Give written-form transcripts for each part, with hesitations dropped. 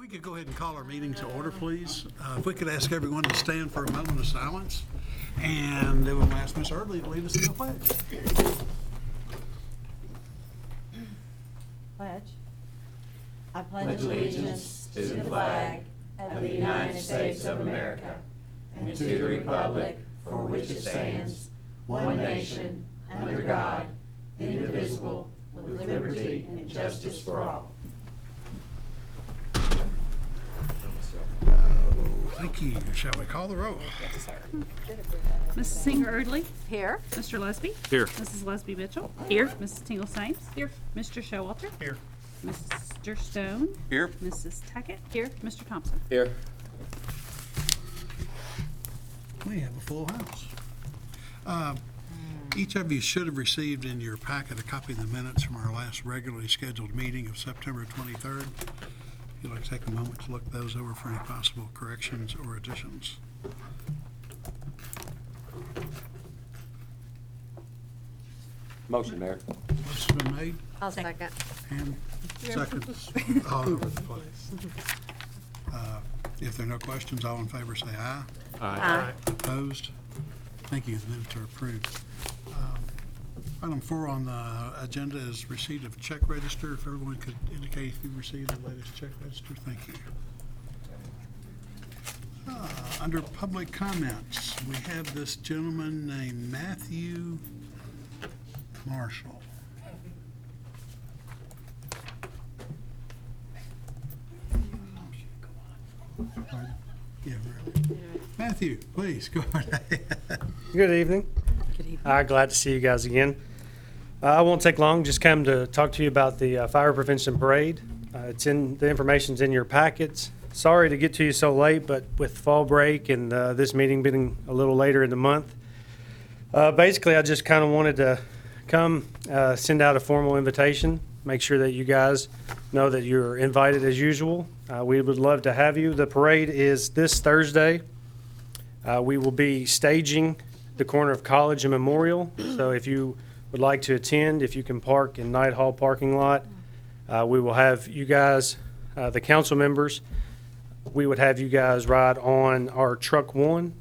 We could go ahead and call our meeting to order, please. If we could ask everyone to stand for a moment of silence, and then we'll ask Ms. Eardley to lead us in the pledge. Pledge. I pledge allegiance to the flag of the United States of America and to the republic for which it stands, one nation, under God, indivisible, with liberty and justice for all. Thank you. Shall we call the roll? Mrs. Singer-Erdley? Here. Mr. Lesby? Here. Mrs. Lesby Mitchell? Here. Mrs. Tingle-Sames? Here. Mr. Showalter? Here. Mr. Stone? Here. Mrs. Tackett? Here. Mr. Thompson? Here. We have a full house. Each of you should have received in your packet a copy of the minutes from our last regularly scheduled meeting of September 23rd. If you'd like to take a moment to look those over for any possible corrections or additions. Motion, Mayor. Motion's been made I'll second. and seconds all over the place. If there are no questions, all in favor say aye. Aye. Opposed? Thank you. The minutes are approved. Item 4 on the agenda is receipt of check register. If everyone could indicate if you received the latest check register, thank you. Under public comments, we have this gentleman named Matthew Marshall. Pardon? Yeah, really. Matthew, please, go ahead. Good evening. Glad to see you guys again. I won't take long, just come to talk to you about the fire prevention parade. The information's in your packets. Sorry to get to you so late, but with fall break and this meeting being a little later in the month, basically I just kind of wanted to come send out a formal invitation, make sure that you guys know that you're invited as usual. We would love to have you. The parade is this Thursday. We will be staging the corner of College and Memorial. So if you would like to attend, if you can park in Knight Hall parking lot, we will have you guys, the council members, we would have you guys ride on our truck 1.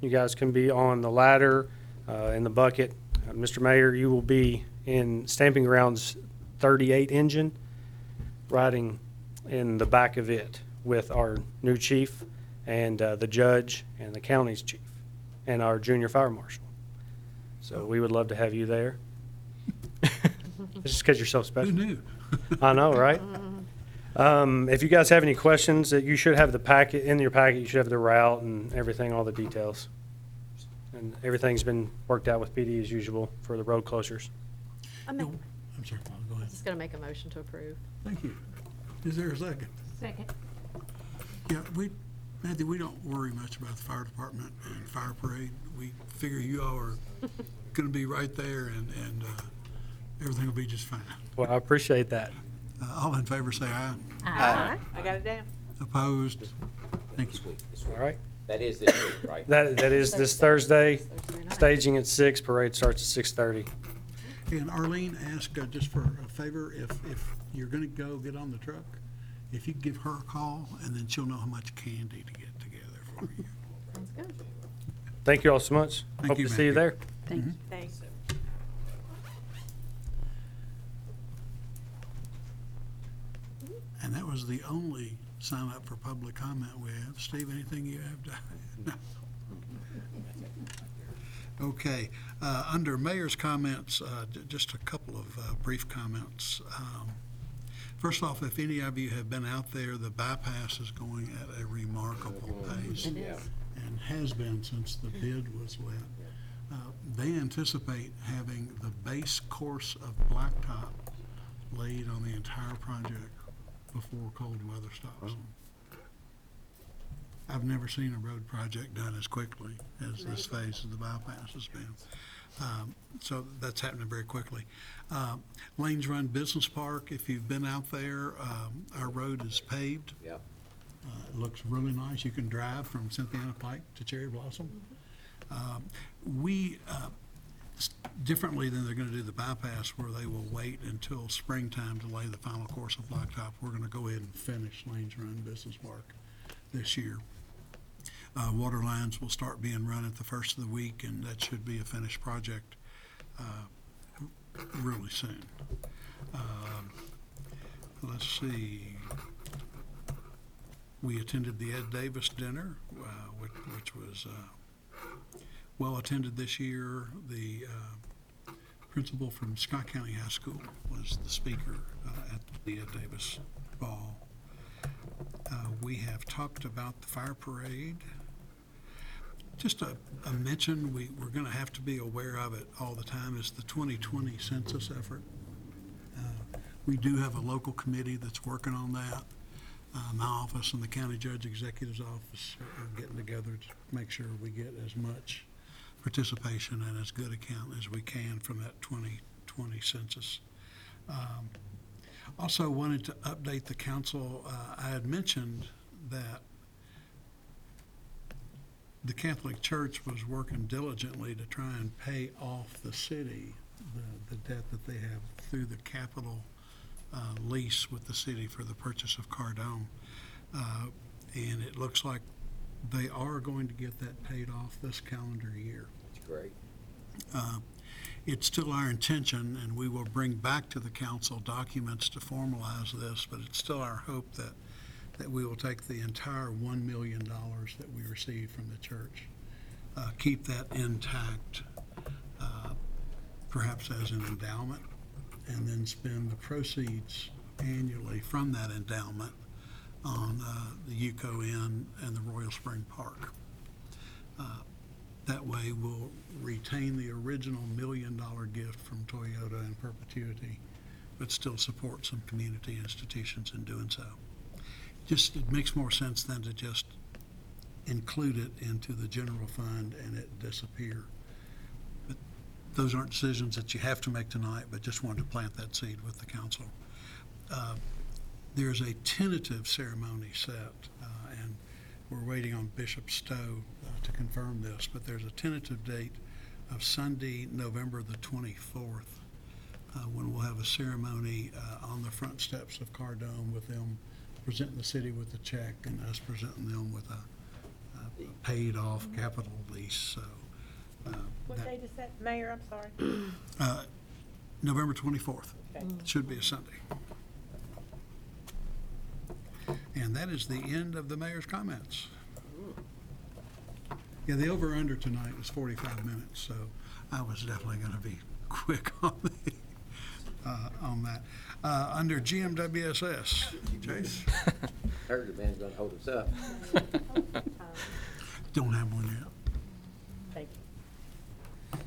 You guys can be on the ladder, in the bucket. Mr. Mayor, you will be in Stamping Grounds 38 engine, riding in the back of it with our new chief and the judge and the county's chief and our junior fire marshal. So we would love to have you there. It's just because you're so special. Who knew? I know, right? If you guys have any questions, that you should have the packet, in your packet, you should have the route and everything, all the details. And everything's been worked out with PD as usual for the road closures. I'm sorry, Paul, go ahead. Just going to make a motion to approve. Thank you. Is there a second? Second. Yeah, Matthew, we don't worry much about the fire department and fire parade. We figure you all are going to be right there and everything will be just fine. Well, I appreciate that. All in favor say aye. Aye. I got it down. Opposed? Thank you. All right? That is this week, right? That is this Thursday, Thursday night. staging at 6, parade starts at 6:30. And Arlene asked just for a favor, if you're going to go get on the truck, if you give her a call, and then she'll know how much candy to get together for you. Sounds good. Thank you all so much. Thank Hope you, to see you Matthew. there. Thank you. Thanks. And that was the only sign up for public comment we have. Steve, anything you have to? No. Okay, under mayor's comments, just a couple of brief comments. First off, if any of you have been out there, the bypass is going at a remarkable pace. It is. And has been since the bid was let. They anticipate having the base course of blacktop laid on the entire project before cold weather stops. I've never seen a road project done as quickly as this phase of the bypass has been. So that's happening very quickly. Lanes Run Business Park, if you've been out there, our road is paved. Yeah. It looks really nice. You can drive from Cynthiana Pike to Cherry Blossom. We differently than they're going to do the bypass, where they will wait until springtime to lay the final course of blacktop. We're going to go ahead and finish Lanes Run Business Park this year. Water lines will start being run at the first of the week, and that should be a finished project really soon. Let's see. We attended the Ed Davis dinner, which was well attended this year. The principal from Scott County High School was the speaker at the Ed Davis ball. We have talked about the fire parade. Just a mention, we're going to have to be aware of it all the time, is the 2020 census effort. We do have a local committee that's working on that. My office and the county judge executive's office are getting together to make sure we get as much participation and as good a count as we can from that 2020 census. Also wanted to update the council. I had mentioned that the Catholic Church was working diligently to try and pay off the city the debt that they have through the capital lease with the city for the purchase of Cardone. And it looks like they are going to get that paid off this calendar year. That's great. It's still our intention, and we will bring back to the council documents to formalize this, but it's still our hope that we will take the entire $1 million that we received from the church, keep that intact, perhaps as an endowment, and then spend the proceeds annually from that endowment on the UCO Inn and the Royal Spring Park. That way we'll retain the original $1 million gift from Toyota in perpetuity, but still support some community institutions in doing so. It makes more sense than to just include it into the general fund and it disappear. But those aren't decisions that you have to make tonight, but just wanted to plant that seed with the council. There's a tentative ceremony set, and we're waiting on Bishop Stowe to confirm this, but there's a tentative date of Sunday, November the 24th, when we'll have a ceremony on the front steps of Cardone with them presenting the city with a check and us presenting them with a paid-off capital lease. So, What date is that, Mayor? I'm sorry. November 24th. Okay. Should be a Sunday. And that is the end of the mayor's comments. Yeah, the over-under tonight was 45 minutes, so I was definitely going to be quick on that. Under GMWSS, Chase? Heard the man's gonna hold us up. Don't have one yet. Thank you.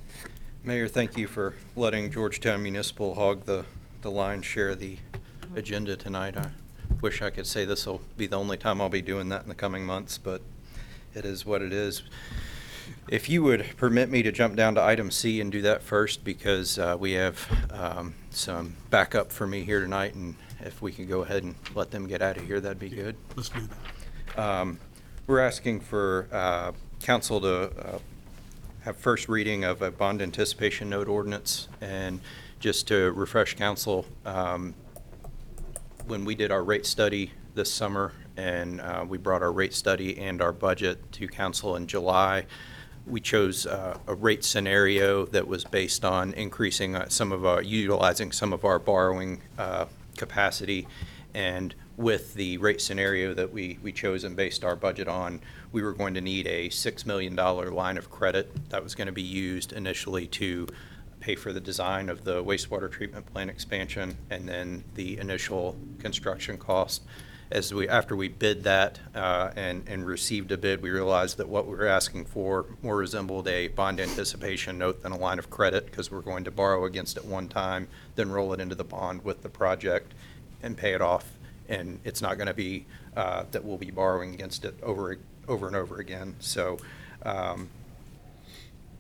Mayor, thank you for letting Georgetown Municipal hog the lion's share of the agenda tonight. I wish I could say this will be the only time I'll be doing that in the coming months, but it is what it is. If you would permit me to jump down to item C and do that first, because we have some backup for me here tonight, and if we could go ahead and let them get out of here, that'd be good. Let's do that. We're asking for council to have first reading of a bond anticipation note ordinance. And just to refresh council, when we did our rate study this summer, and we brought our rate study and our budget to council in July, we chose a rate scenario that was based on increasing utilizing some of our borrowing capacity. And with the rate scenario that we chose and based our budget on, we were going to need a $6 million line of credit that was going to be used initially to pay for the design of the wastewater treatment plant expansion and then the initial construction cost. After we bid that and received a bid, we realized that what we were asking for more resembled a bond anticipation note than a line of credit, because we're going to borrow against it one time, then roll it into the bond with the project and pay it off. And it's not going to be that we'll be borrowing against it over and over again. So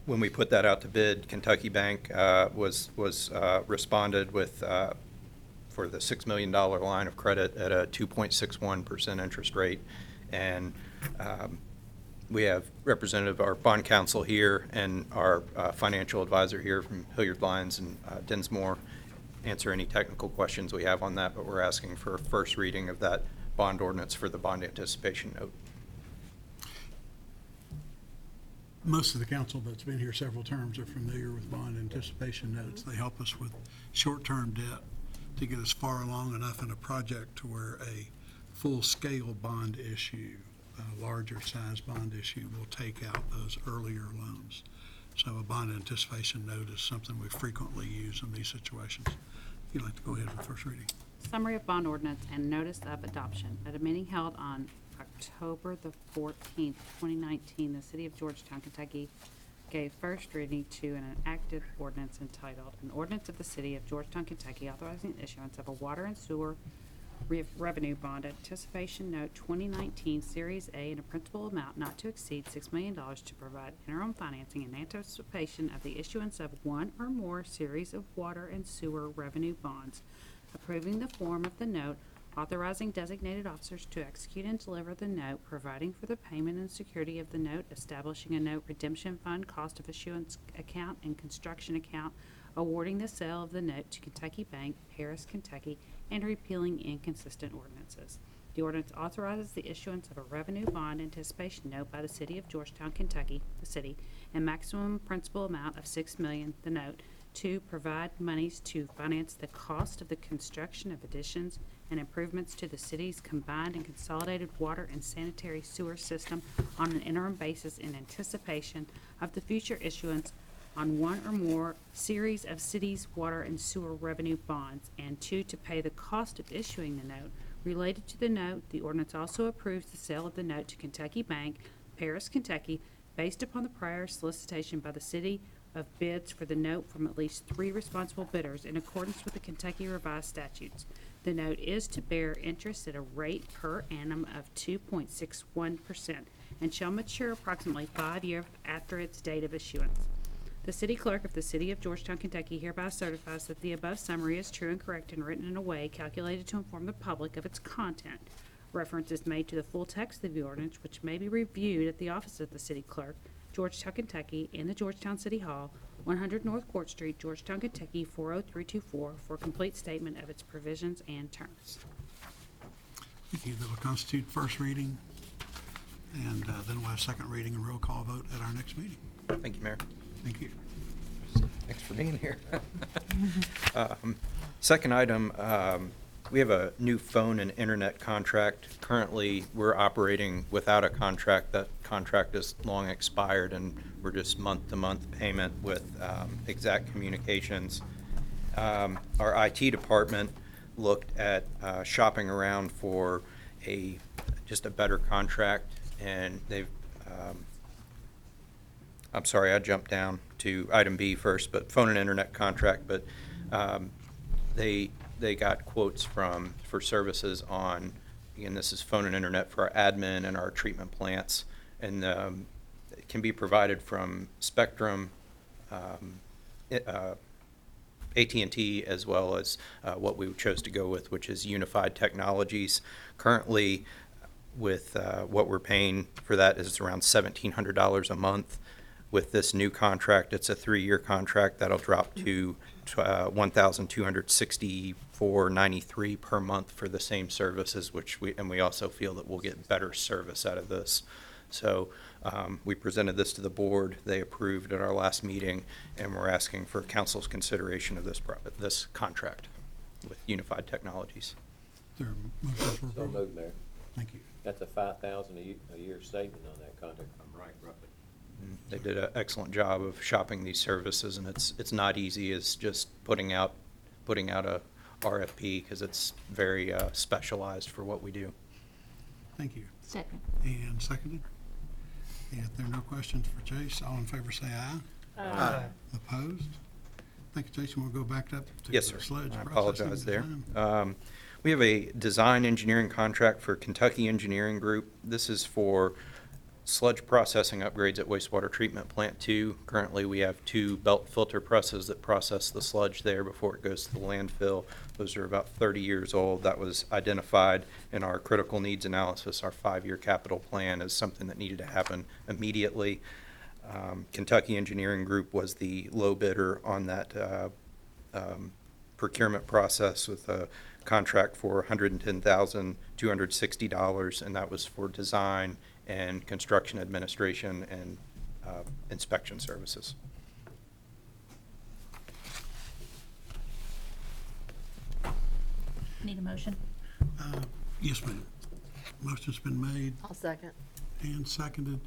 when we put that out to bid, Kentucky Bank was responded with for the $6 million line of credit at a 2.61% interest rate. And We have representative, our bond counsel here, and our financial advisor here from Hilliard Lyons and Dinsmore, answer any technical questions we have on that, but we're asking for a first reading of that bond ordinance for the bond anticipation note. Most of the council that's been here several terms are familiar with bond anticipation notes. They help us with short-term debt to get us far along enough in a project to where a full-scale bond issue, a larger size bond issue, will take out those earlier loans. So a bond anticipation note is something we frequently use in these situations. If you'd like to go ahead with first reading. Summary of bond ordinance and notice of adoption. At a meeting held on October the 14th, 2019, the city of Georgetown, Kentucky gave first reading to an enacted ordinance entitled, "An Ordinance of the City of Georgetown, Kentucky authorizing the issuance of a water and sewer revenue bond anticipation note 2019 Series A in a principal amount not to exceed $6 million to provide interim financing in anticipation of the issuance of one or more series of water and sewer revenue bonds, approving the form of the note, authorizing designated officers to execute and deliver the note, providing for the payment and security of the note, establishing a note redemption fund, cost of issuance account, and construction account, awarding the sale of the note to Kentucky Bank, Paris, Kentucky, and repealing inconsistent ordinances. The ordinance authorizes the issuance of a revenue bond anticipation note by the city of Georgetown, Kentucky, the city, and maximum principal amount of $6 million, the note, to provide monies to finance the cost of the construction of additions and improvements to the city's combined and consolidated water and sanitary sewer system on an interim basis in anticipation of the future issuance on one or more series of cities' water and sewer revenue bonds, and two, to pay the cost of issuing the note. Related to the note, the ordinance also approves the sale of the note to Kentucky Bank, Paris, Kentucky, based upon the prior solicitation by the city of bids for the note from at least 3 responsible bidders in accordance with the Kentucky revised statutes. The note is to bear interest at a rate per annum of 2.61% and shall mature approximately 5 years after its date of issuance. The city clerk of the city of Georgetown, Kentucky hereby certifies that the above summary is true and correct and written in a way calculated to inform the public of its content. Reference is made to the full text of the ordinance, which may be reviewed at the office of the city clerk, Georgetown, Kentucky, in the Georgetown City Hall, 100 North Court Street, Georgetown, Kentucky, 40324, for a complete statement of its provisions and terms. Thank you. That'll constitute first reading, and then we'll have second reading and roll call vote at our next meeting. Thank you, Mayor. Thank you. Thanks for being here. Second item, we have a new phone and internet contract. Currently, we're operating without a contract. That contract is long expired, and we're just month-to-month payment with Exact Communications. Our IT department looked at shopping around for just a better contract, and they've I'm sorry, I jumped down to item B first, but phone and internet contract, but they got quotes for services on, again, this is phone and internet for our admin and our treatment plants, and it can be provided from Spectrum, AT&T, as well as what we chose to go with, which is Unified Technologies. Currently, with what we're paying for that is around $1,700 a month. With this new contract, it's a 3-year contract that'll drop to $1,264.93 per month for the same services, we also feel that we'll get better service out of this. So we presented this to the board. They approved at our last meeting, and we're asking for council's consideration of this contract with Unified Technologies. Is there a motion for So approval? moved, Mayor. Thank you. That's a $5,000 a year saving on that contract. I'm right, roughly. They did an excellent job of shopping these services, and it's not easy as just putting out a RFP, because it's very specialized for what we do. Thank you. Second. And seconded. If there are no questions for Chase, all in favor say aye. Aye. Opposed? Thank you, Jason. We'll go back up to Yes, the sir. Sludge I processing apologize there. design. We have a design engineering contract for Kentucky Engineering Group. This is for Sludge processing upgrades at wastewater treatment plant 2. Currently, we have 2 belt filter presses that process the sludge there before it goes to the landfill. Those are about 30 years old. That was identified in our critical needs analysis, our 5-year capital plan, as something that needed to happen immediately. Kentucky Engineering Group was the low bidder on that procurement process with a contract for $110,260, and that was for design and construction administration and inspection services. Need a motion? Yes, ma'am. Motion's been made I'll second. and seconded.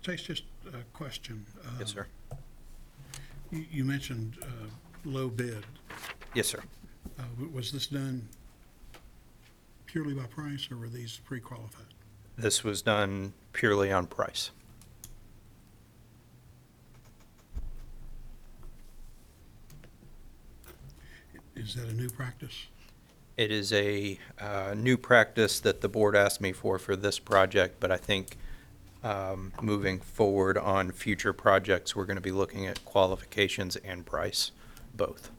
Chase, just a question. Yes, sir. You mentioned low bid. Yes, sir. Was this done purely by price, or were these pre-qualified? This was done purely on price. Is that a new practice? It is a new practice that the board asked me for this project, but I think moving forward on future projects, we're going to be looking at qualifications and price, both.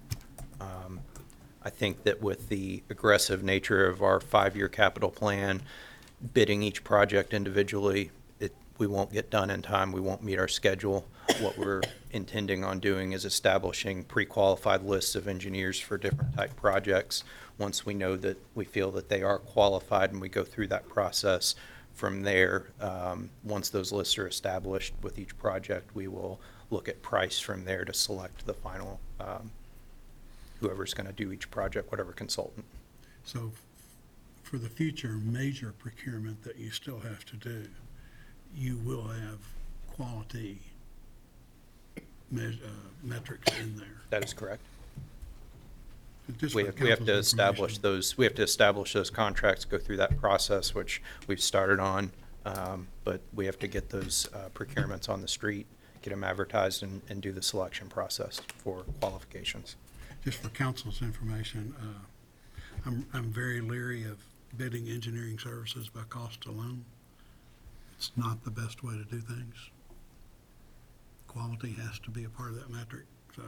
I think that with the aggressive nature of our 5-year capital plan, bidding each project individually, we won't get done in time, we won't meet our schedule. What we're intending on doing is establishing pre-qualified lists of engineers for different type projects. Once we know that we feel that they are qualified and we go through that process, from there, once those lists are established with each project, we will look at price from there to select the final, whoever's going to do each project, whatever consultant. So for the future major procurement that you still have to do, you will have quality metrics in there. That is correct. Just We for have to council's establish information. those, we have to establish those contracts, go through that process, which we've started on, but we have to get those procurements on the street, get them advertised, and do the selection process for qualifications. Just for council's information, I'm very leery of bidding engineering services by cost alone. It's not the best way to do things. Quality has to be a part of that metric, so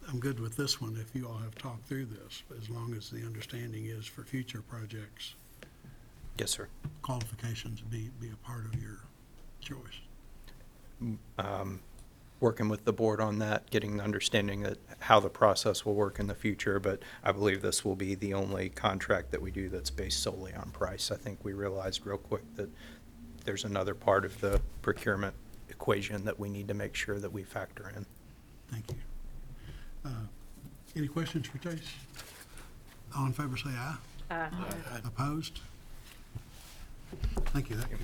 I'm good with this one if you all have talked through this, but as long as the understanding is for future projects, Yes, sir. qualifications be a part of your choice. Working with the board on that, getting the understanding that how the process will work in the future, but I believe this will be the only contract that we do that's based solely on price. I think we realized real quick that there's another part of the procurement equation that we need to make sure that we factor in. Thank you. Any questions for Chase? All in favor say aye. Aye. Opposed? Thank you, that carries.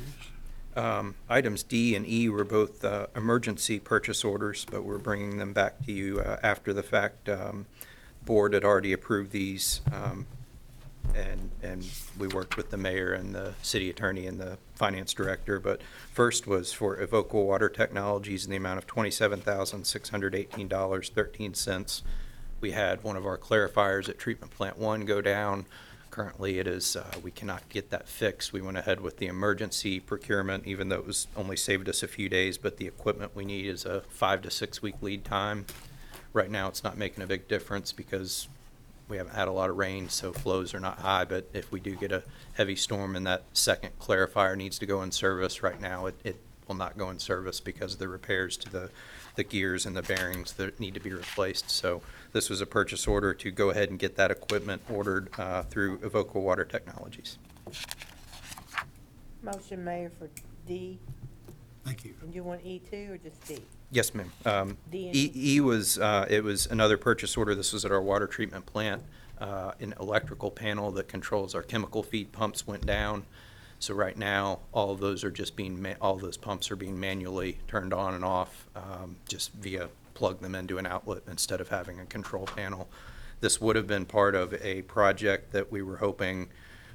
Items D and E were both emergency purchase orders, but we're bringing them back to you after the fact. Board had already approved these, and we worked with the mayor and the city attorney and the finance director. But first was for Evoqua Water Technologies in the amount of $27,618.13. We had one of our clarifiers at Treatment Plant 1 go down. Currently, it is, we cannot get that fixed. We went ahead with the emergency procurement, even though it was only saved us a few days, but the equipment we need is a 5 to 6 week lead time. Right now, it's not making a big difference because we haven't had a lot of rain, so flows are not high, but if we do get a heavy storm and that second clarifier needs to go in service, right now, it will not go in service because of the repairs to the gears and the bearings that need to be replaced. So this was a purchase order to go ahead and get that equipment ordered through Evoqua Water Technologies. Motion, Mayor, for D. Thank you. And you want E too, or just D? Yes, ma'am. D and E was, it was another purchase order. This was at our water treatment plant. An electrical panel that controls our chemical feed pumps went down. So right now, all of those are just being, all those pumps are being manually turned on and off, just via plug them into an outlet instead of having a control panel. This would have been part of a project that we were hoping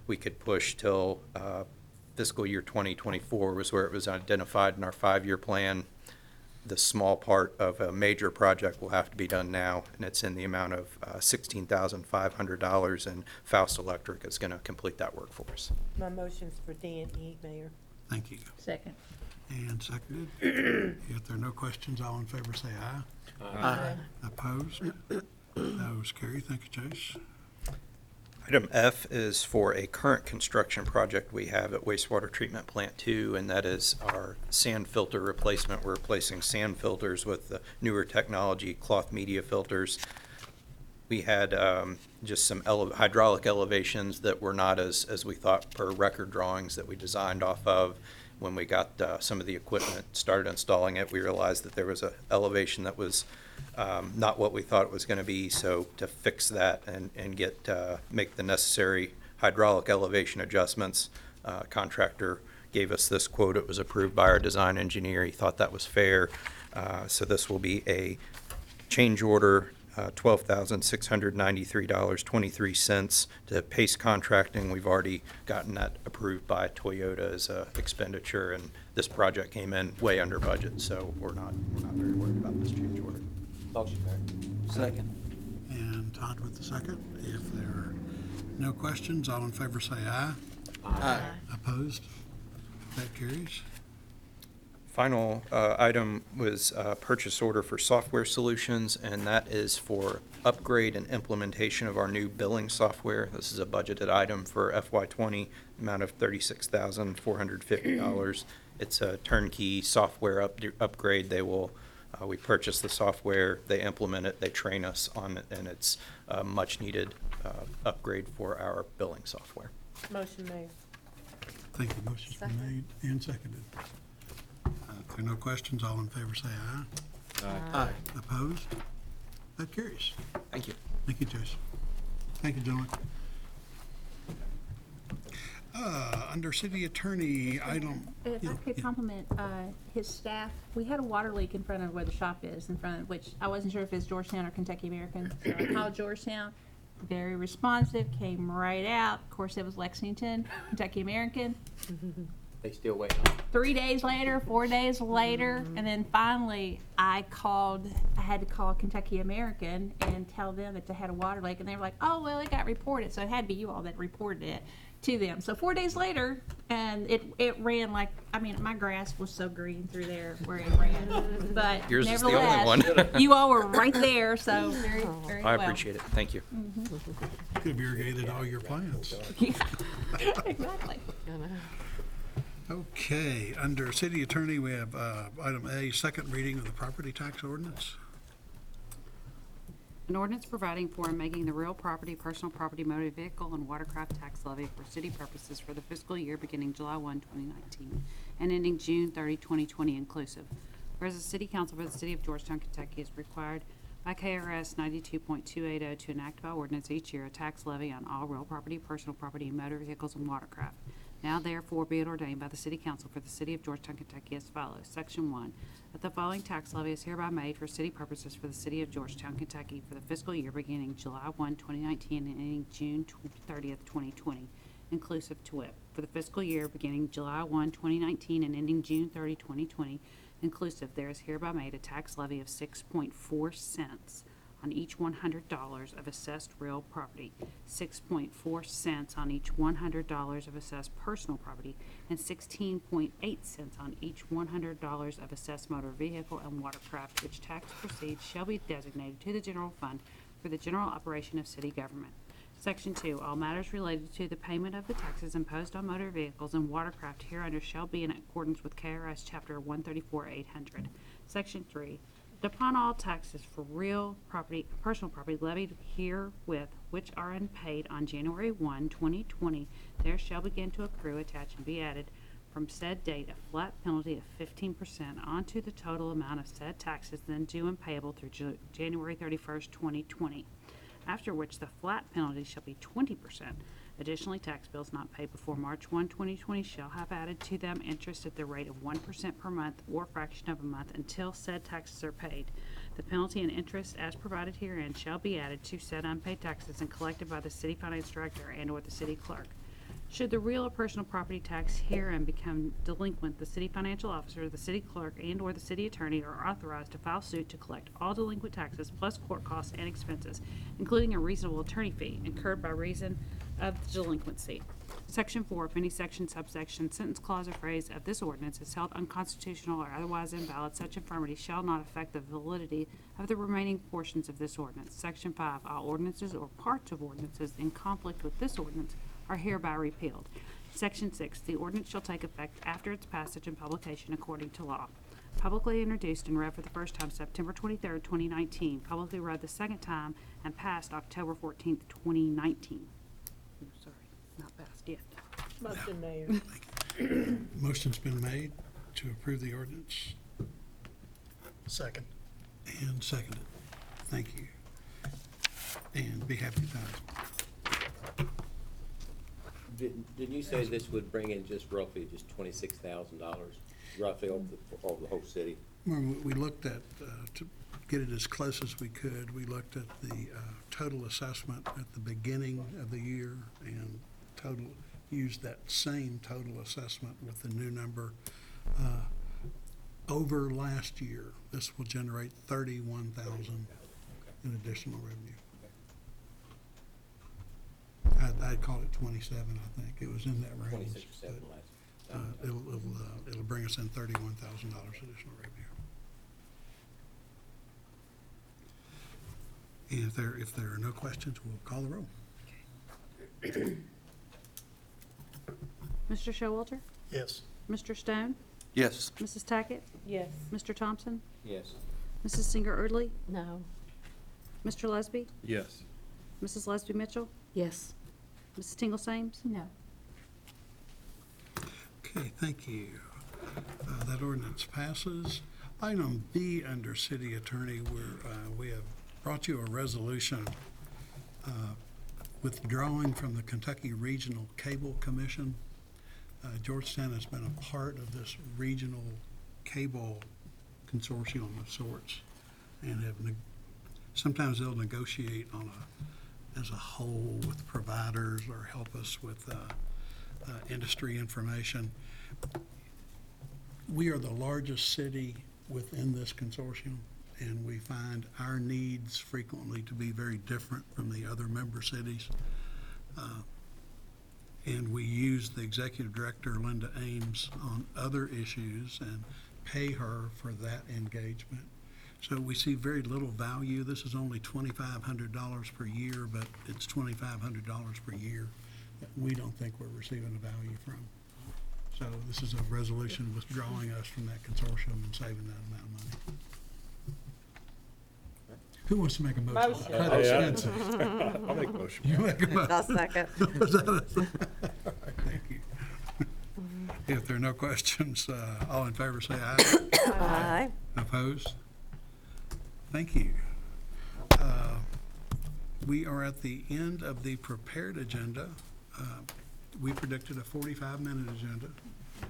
we could push till fiscal year 2024 was where it was identified in our 5-year plan. The small part of a major project will have to be done now, and it's in the amount of $16,500, and Faust Electric is going to complete that work for us. My motion's for D and E, Mayor. Thank you. Second. And seconded. If there are no questions, all in favor say aye. Aye. Opposed? Those carry. Thank you, Chase. Item F is for a current construction project we have at wastewater treatment plant 2, and that is our sand filter replacement. We're replacing sand filters with the newer technology, cloth media filters. We had just some hydraulic elevations that were not as we thought per record drawings that we designed off of. When we got some of the equipment, started installing it, we realized that there was an elevation that was not what we thought it was going to be. So to fix that and make the necessary hydraulic elevation adjustments, contractor gave us this quote. It was approved by our design engineer. He thought that was fair. So this will be a change order, $12,693.23 to Pace Contracting. We've already gotten that approved by Toyota as a expenditure, and this project came in way under budget, so we're not very worried about this change order. Motion, Mayor. Second. And Todd with the second. If there are no questions, all in favor say aye. Aye. Opposed? That carries. Final item was a purchase order for software solutions, and that is for upgrade and implementation of our new billing software. This is a budgeted item for FY20, amount of $36,450. It's a turnkey software upgrade. We purchase the software, they implement it, they train us on it, and it's a much-needed upgrade for our billing software. Motion made. Thank you. Motion's been made and seconded. If there are no questions, all in favor say aye. Aye. Opposed? That carries. Thank you. Thank you, Jason. Thank you, gentlemen. Under city attorney, item. If I could compliment his staff, we had a water leak in front of where the shop is, in front of which I wasn't sure if it's Georgetown or Kentucky American. So I called Georgetown, very responsive, came right out. Of course, it was Lexington, Kentucky American. They still waiting on 3 days later, 4 days later, and then finally I had to call Kentucky American and tell them that they had a water leak, and they were like, oh, well, it got reported. So it had to be you all that reported it to them. So 4 days later, and it ran like, I mean, my grass was so green through there where it ran. But Yours is the only nevertheless, one. you all were right there, so very, very I well. appreciate it. Thank you. Could have irrigated all your plants. Yeah, exactly. Okay, under city attorney, we have item A, second reading of the property tax ordinance. An ordinance providing for and making the real property, personal property, motor vehicle, and watercraft tax levy for city purposes for the fiscal year beginning July 1, 2019, and ending June 30, 2020 inclusive. Whereas the City Council for the City of Georgetown, Kentucky is required by KRS 92.280 to enact by ordinance each year a tax levy on all real property, personal property, motor vehicles, and watercraft. Now therefore be it ordained by the City Council for the City of Georgetown, Kentucky as follows. Section 1, that the following tax levy is hereby made for city purposes for the City of Georgetown, Kentucky for the fiscal year beginning July 1, 2019 and ending June 30th, 2020, inclusive to wit. For the fiscal year beginning July 1, 2019 and ending June 30, 2020, inclusive, there is hereby made a tax levy of 6.4 cents on each $100 of assessed real property, 6.4 cents on each $100 of assessed personal property, and 16.8 cents on each $100 of assessed motor vehicle and watercraft, which tax proceeds shall be designated to the general fund for the general operation of city government. Section 2, all matters related to the payment of the taxes imposed on motor vehicles and watercraft hereunder shall be in accordance with KRS Chapter 134-800. Section 3, upon all taxes for real property, personal property levied herewith, which are unpaid on January 1, 2020, there shall begin to accrue, attach, and be added from said date a flat penalty of 15% onto the total amount of said taxes then due and payable through January 31st, 2020. After which the flat penalty shall be 20%. Additionally, tax bills not paid before March 1, 2020 shall have added to them interest at the rate of 1% per month or fraction of a month until said taxes are paid. The penalty and interest as provided herein shall be added to said unpaid taxes and collected by the city finance director and or the city clerk. Should the real or personal property tax herein become delinquent, the city financial officer, the city clerk, and or the city attorney are authorized to file suit to collect all delinquent taxes plus court costs and expenses, including a reasonable attorney fee incurred by reason of the delinquency. Section 4, if any section, subsection, sentence, clause, or phrase of this ordinance is held unconstitutional or otherwise invalid, such infirmity shall not affect the validity of the remaining portions of this ordinance. Section 5, all ordinances or parts of ordinances in conflict with this ordinance are hereby repealed. Section 6, the ordinance shall take effect after its passage and publication according to law. Publicly introduced and read for the first time September 23rd, 2019. Publicly read the second time and passed October 14th, 2019. Oh, sorry, not passed yet. Motion, Mayor. Motion's been made to approve the ordinance. Second. And seconded. Thank you. And be happy times. Didn't you say this would bring in just roughly just $26,000, roughly over the whole city? Remember, we looked at, to get it as close as we could, we looked at the total assessment at the beginning of the year and used that same total assessment with the new number. Over last year, this will generate $31,000 in additional revenue. I'd call it 27, I think. It was in that range. 26 or 7 but, last. It'll bring us in $31,000 additional revenue. And if there are no questions, we'll call the roll. Mr. Showalter? Yes. Mr. Stone? Yes. Mrs. Tackett? Yes. Mr. Thompson? Yes. Mrs. Singer-Erdley? No. Mr. Lesby? Yes. Mrs. Lesby Mitchell? Yes. Mrs. Tingle Sames? No. Okay, thank you. That ordinance passes. Item B under City Attorney, we have brought you a resolution withdrawing from the Kentucky Regional Cable Commission. Georgetown has been a part of this regional cable consortium of sorts, and sometimes they'll negotiate as a whole with providers or help us with industry information. We are the largest city within this consortium, and we find our needs frequently to be very different from the other member cities. And we use the executive director, Linda Ames, on other issues and pay her for that engagement. So we see very little value. This is only $2,500 per year, but it's $2,500 per year that we don't think we're receiving a value from. So this is a resolution withdrawing us from that consortium and saving that amount of money. Who wants to make a motion? Motion. I'll make a motion. You make a motion. I'll second. Was that a- All right, thank you. If there are no questions, all in favor say aye. Aye. Opposed? Thank you. We are at the end of the prepared agenda. We predicted a 45-minute agenda.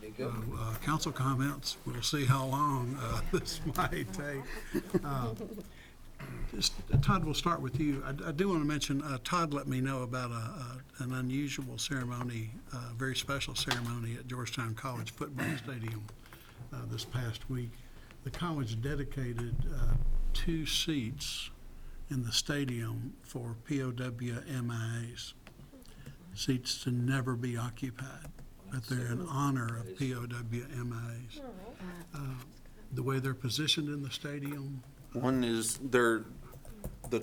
Did So, good. council comments, we'll see how long this might take. Todd, we'll start with you. I do want to mention, Todd let me know about an unusual ceremony, very special ceremony at Georgetown College Football Stadium this past week. The college dedicated 2 seats in the stadium for POW-MIAs, seats to never be occupied, but they're in honor of POW-MIAs. The way they're positioned in the stadium, One is the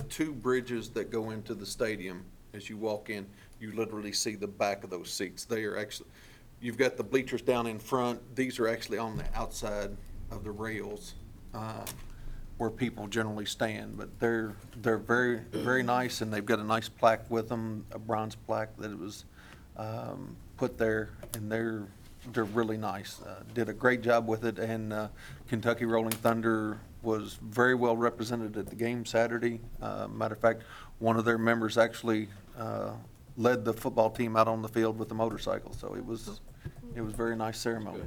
2 bridges that go into the stadium. As you walk in, you literally see the back of those seats. They are actually, you've got the bleachers down in front. These are actually on the outside of the rails where people generally stand. But they're very, very nice, and they've got a nice plaque with them, a bronze plaque that was put there, and they're really nice. Did a great job with it, and Kentucky Rolling Thunder was very well represented at the game Saturday. Matter of fact, one of their members actually led the football team out on the field with the motorcycle, so it was a very nice ceremony.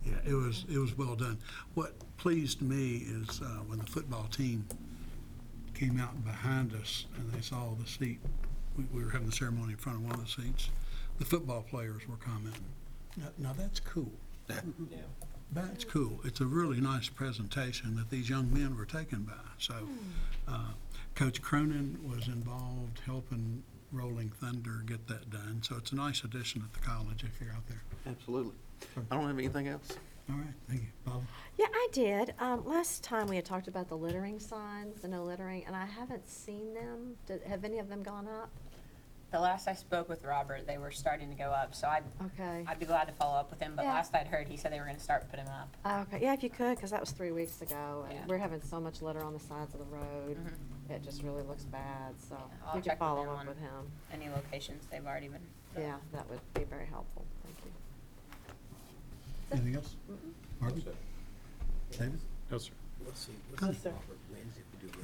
yeah, it was well done. What pleased me is when the football team came out behind us and they saw the seat, we were having the ceremony in front of one of the seats, the football players were commenting, now that's cool. Yeah. That's cool. It's a really nice presentation that these young men were taken by. So Coach Cronin was involved helping Rolling Thunder get that done. So it's a nice addition at the college if you're out there. Absolutely. I don't have anything else. All right, thank you. Bob? Yeah, I did. Last time we had talked about the littering signs, the no littering, and I haven't seen them. Have any of them gone up? The last I spoke with Robert, they were starting to go up, so Okay. I'd be glad to follow up with him, but Yeah. last I'd heard, he said they were gonna start putting them up. Okay, yeah, if you could, because that was 3 weeks ago, and Yeah. we're having so much litter on the sides of the road. It just really looks bad, so I'll if we check could follow them up on with him. Any locations they've already been. done. Yeah, that would be very helpful. Thank you. Anything else? Martin? David? No, sir. Good.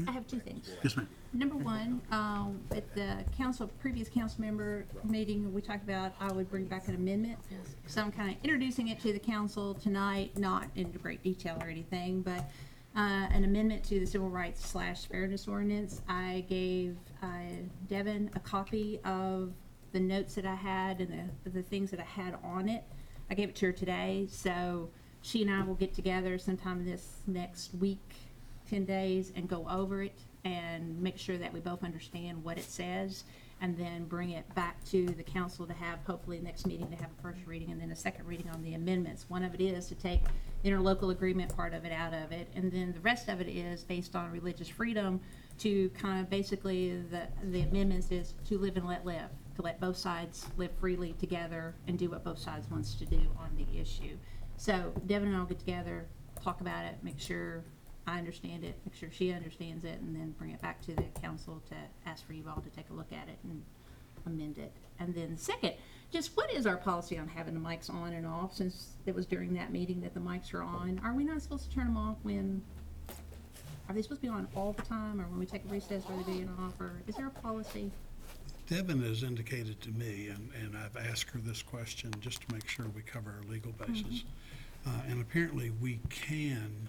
I have two things. Yes, ma'am. Number one, at the previous council member meeting, we talked about I would bring back an amendment. So I'm kind of introducing it to the council tonight, not in great detail or anything, but an amendment to the Civil Rights / Fairness Ordinance. I gave Devin a copy of the notes that I had and the things that I had on it. I gave it to her today, so she and I will get together sometime this next week, 10 days, and go over it and make sure that we both understand what it says, and then bring it back to the council to have, hopefully, next meeting to have a first reading and then a second reading on the amendments. One of it is to take interlocal agreement part of it out of it, and then the rest of it is based on religious freedom to kind of basically, the amendments is to live and let live, to let both sides live freely together and do what both sides wants to do on the issue. So Devin and I will get together, talk about it, make sure I understand it, make sure she understands it, and then bring it back to the council to ask for you all to take a look at it and amend it. And then second, just what is our policy on having the mics on and off, since it was during that meeting that the mics are on? Are we not supposed to turn them off are they supposed to be on all the time, or when we take a recess, are they being off, or is there a policy? Devin has indicated to me, and I've asked her this question just to make sure we cover our legal basis. And apparently we can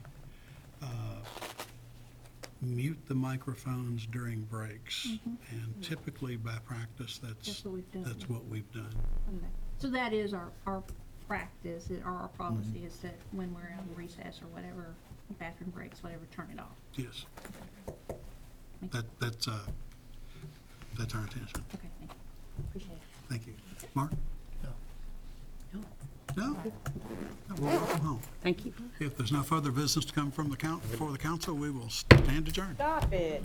mute the microphones during breaks. And typically by practice, That's what we've done. that's what we've done. Okay. So that is our practice, or our policy, is that when we're out in recess or whatever, bathroom breaks, whatever, turn it off. Yes, Thank you. that's our intention. Okay, thank you. Appreciate it. Thank you. Mark? No. No? We'll welcome home. Thank you. If there's no further business to come from before the council, we will stand adjourned. Stop it.